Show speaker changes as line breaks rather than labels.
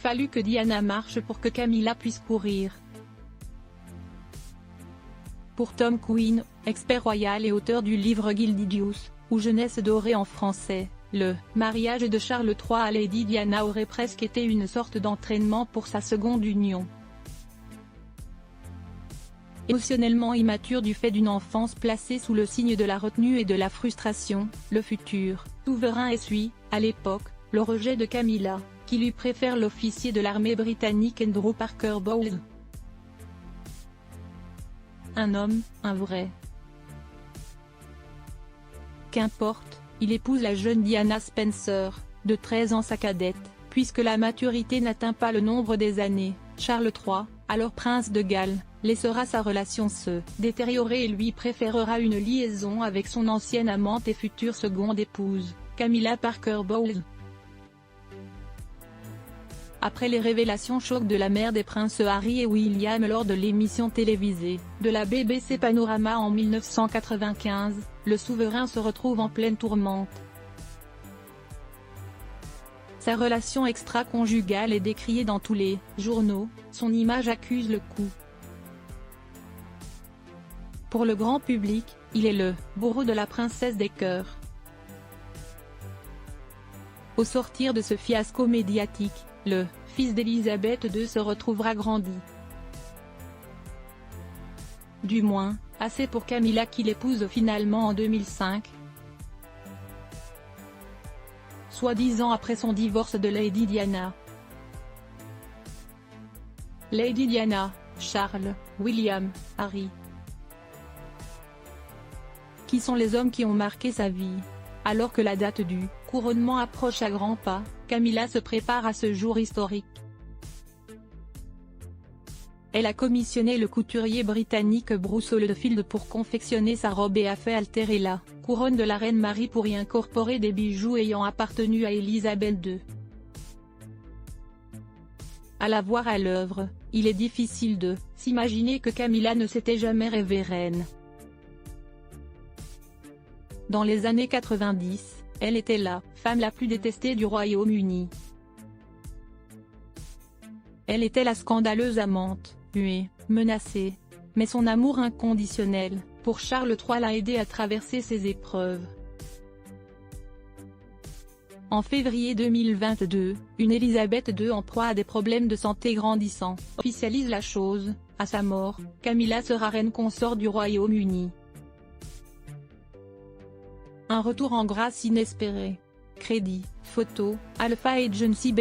fallu que Diana marche pour que Camilla puisse courir. Pour Tom Quinn, expert royal et auteur du livre Gildidius, ou Jeunesse dorée en français, le mariage de Charles III à Lady Diana aurait presque été une sorte d'entraînement pour sa seconde union. Émotionnellement immature du fait d'une enfance placée sous le signe de la retenue et de la frustration, le futur souverain essuie, à l'époque, le rejet de Camilla, qui lui préfère l'officier de l'armée britannique Andrew Parker Bowles. Un homme, un vrai. Qu'importe, il épouse la jeune Diana Spencer, de 13 ans sa cadette, puisque la maturité n'atteint pas le nombre des années. Charles III, alors prince de Galles, laissera sa relation se détériorer et lui préférera une liaison avec son ancienne amante et future seconde épouse, Camilla Parker Bowles. Après les révélations chocs de la mère des princes Harry et William lors de l'émission télévisée de la BBC Panorama en 1995, le souverain se retrouve en pleine tourmente. Sa relation extra-conjugale est décriée dans tous les journaux, son image accuse le coup. Pour le grand public, il est le bourreau de la princesse des cœurs. Au sortir de ce fiasco médiatique, le fils d'Élisabeth II se retrouvera grandi. Du moins, assez pour Camilla qui l'épouse finalement en 2005. Soit 10 ans après son divorce de Lady Diana. Lady Diana, Charles, William, Harry. Qui sont les hommes qui ont marqué sa vie? Alors que la date du couronnement approche à grands pas, Camilla se prépare à ce jour historique. Elle a commissionné le couturier britannique Bruce Oldfield pour confectionner sa robe et a fait altérer la couronne de la reine Marie pour y incorporer des bijoux ayant appartenu à Élisabeth II. À la voir à l'œuvre, il est difficile de s'imaginer que Camilla ne s'était jamais rêvée reine. Dans les années 90, elle était la femme la plus détestée du Royaume-Uni. Elle était la scandaleuse amante, huée, menacée. Mais son amour inconditionnel pour Charles III l'a aidée à traverser ces épreuves. En février 2022, une Élisabeth II en proie à des problèmes de santé grandissants officialise la chose. À sa mort, Camilla sera reine consort du Royaume-Uni. Un retour en grâce inespéré. Crédit, photo, Alpha Agency.